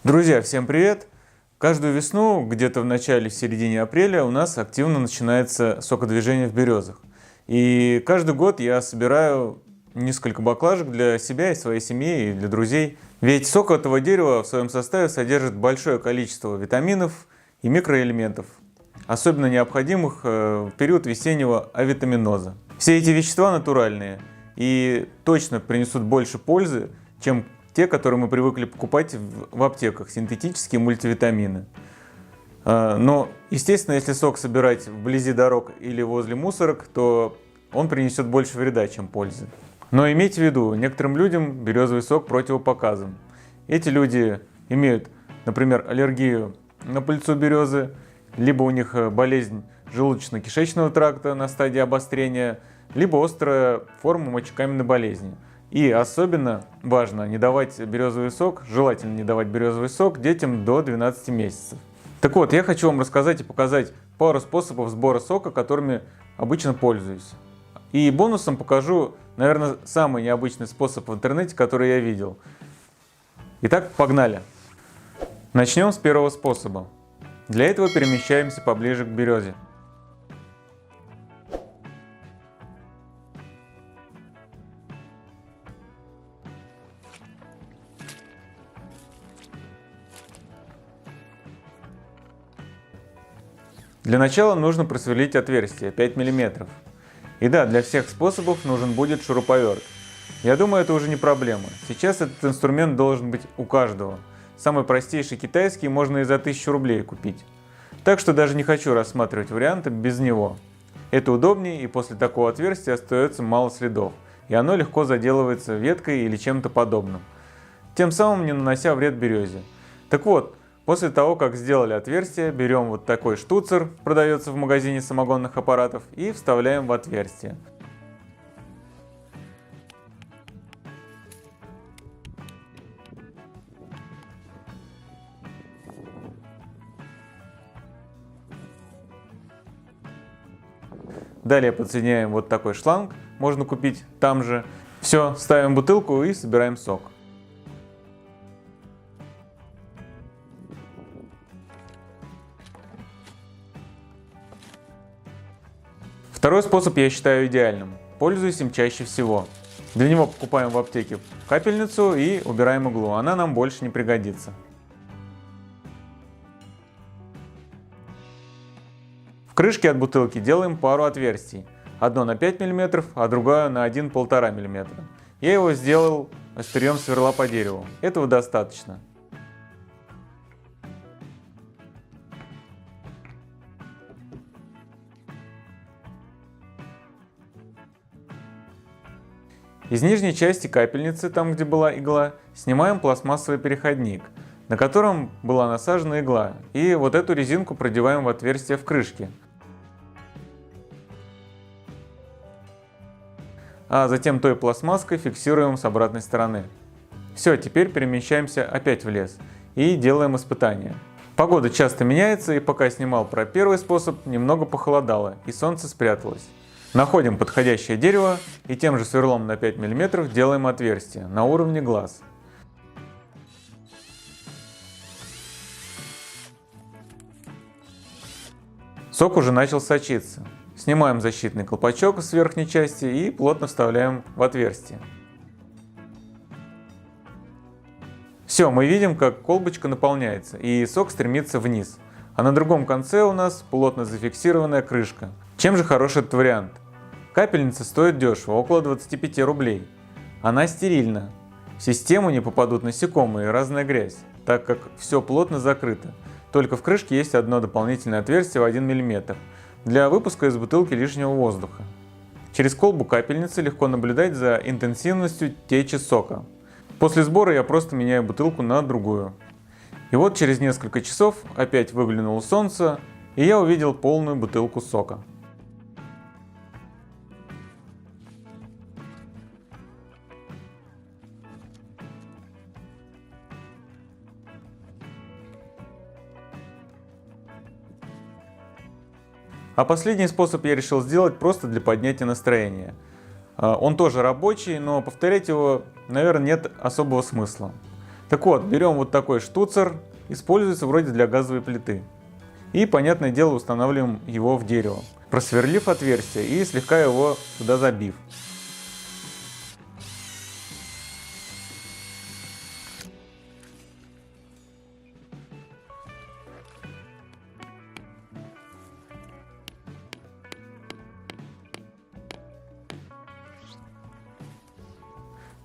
Друзья, всем привет! Каждую весну, где-то в начале-середине апреля, у нас активно начинается сокодвижение в березах. И каждый год я собираю несколько баклажек для себя и своей семьи, и для друзей. Ведь сок этого дерева в своем составе содержит большое количество витаминов и микроэлементов, особенно необходимых в период весеннего авитаминоза. Все эти вещества натуральные и точно принесут больше пользы, чем те, которые мы привыкли покупать в аптеках, синтетические мультивитамины. Но, естественно, если сок собирать вблизи дорог или возле мусорок, то он принесет больше вреда, чем пользы. Но имейте в виду, некоторым людям березовый сок противопоказан. Эти люди имеют, например, аллергию на пыльцу березы, либо у них болезнь желудочно-кишечного тракта на стадии обострения, либо острая форма мочекаменной болезни. И особенно важно не давать березовый сок, желательно не давать березовый сок детям до 12 месяцев. Так вот, я хочу вам рассказать и показать пару способов сбора сока, которыми обычно пользуюсь. И бонусом покажу, наверное, самый необычный способ в интернете, который я видел. Итак, погнали! Начнем с первого способа. Для этого перемещаемся поближе к березе. Для начала нужно просверлить отверстие 5 мм. И да, для всех способов нужен будет шуруповерт. Я думаю, это уже не проблема. Сейчас этот инструмент должен быть у каждого. Самый простейший китайский можно и за 1000 рублей купить. Так что даже не хочу рассматривать варианты без него. Это удобнее, и после такого отверстия остается мало следов, и оно легко заделывается веткой или чем-то подобным, тем самым не нанося вред березе. Так вот, после того, как сделали отверстие, берем вот такой штуцер, продается в магазине самогонных аппаратов, и вставляем в отверстие. Далее подсоединяем вот такой шланг, можно купить там же. Все, ставим бутылку и собираем сок. Второй способ я считаю идеальным. Пользуюсь им чаще всего. Для него покупаем в аптеке капельницу и убираем иглу. Она нам больше не пригодится. В крышке от бутылки делаем пару отверстий. Одно на 5 мм, а другое на 1,5 мм. Я его сделал острием сверла по дереву. Этого достаточно. Из нижней части капельницы, там где была игла, снимаем пластмассовый переходник, на котором была насажена игла, и вот эту резинку продеваем в отверстие в крышке. А затем той пластмасской фиксируем с обратной стороны. Все, теперь перемещаемся опять в лес и делаем испытания. Погода часто меняется, и пока снимал про первый способ, немного похолодало и солнце спряталось. Находим подходящее дерево и тем же сверлом на 5 мм делаем отверстие на уровне глаз. Сок уже начал сочиться. Снимаем защитный колпачок с верхней части и плотно вставляем в отверстие. Все, мы видим, как колбочка наполняется и сок стремится вниз. А на другом конце у нас плотно зафиксированная крышка. Чем же хорош этот вариант? Капельница стоит дешево, около 25 рублей. Она стерильна. В систему не попадут насекомые и разная грязь, так как все плотно закрыто. Только в крышке есть одно дополнительное отверстие в 1 мм для выпуска из бутылки лишнего воздуха. Через колбу капельницы легко наблюдать за интенсивностью течи сока. После сбора я просто меняю бутылку на другую. И вот через несколько часов опять выглянуло солнце, и я увидел полную бутылку сока. А последний способ я решил сделать просто для поднятия настроения. Он тоже рабочий, но повторять его, наверное, нет особого смысла. Так вот, берем вот такой штуцер, используется вроде для газовой плиты. И, понятное дело, устанавливаем его в дерево, просверлив отверстие и слегка его туда забив.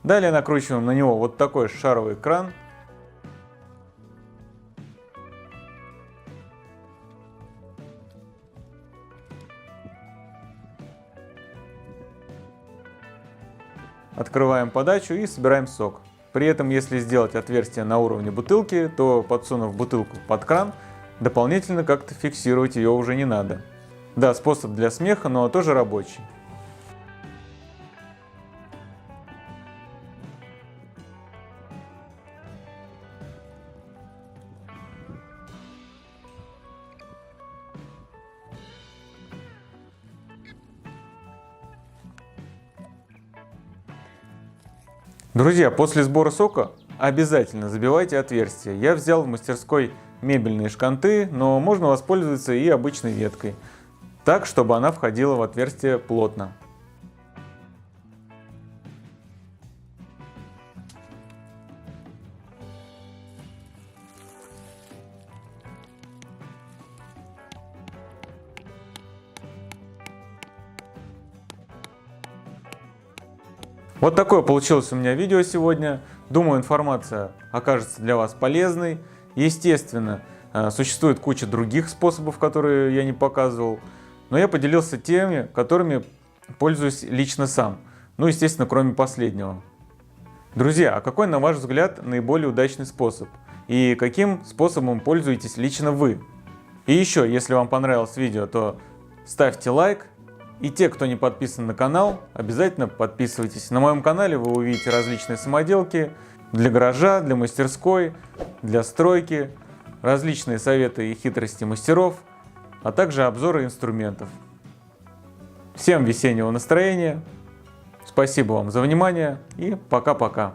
Далее накручиваем на него вот такой шаровый кран. Открываем подачу и собираем сок. При этом, если сделать отверстие на уровне бутылки, то, подсунув бутылку под кран, дополнительно как-то фиксировать ее уже не надо. Да, способ для смеха, но тоже рабочий. Друзья, после сбора сока обязательно забивайте отверстия. Я взял в мастерской мебельные шканты, но можно воспользоваться и обычной веткой, так, чтобы она входила в отверстие плотно. Вот такое получилось у меня видео сегодня. Думаю, информация окажется для вас полезной. Естественно, существует куча других способов, которые я не показывал. Но я поделился теми, которыми пользуюсь лично сам. Ну, естественно, кроме последнего. Друзья, а какой, на ваш взгляд, наиболее удачный способ? И каким способом пользуетесь лично вы? И еще, если вам понравилось видео, то ставьте лайк. И те, кто не подписан на канал, обязательно подписывайтесь. На моем канале вы увидите различные самоделки для гаража, для мастерской, для стройки, различные советы и хитрости мастеров, а также обзоры инструментов. Всем весеннего настроения, спасибо вам за внимание и пока-пока.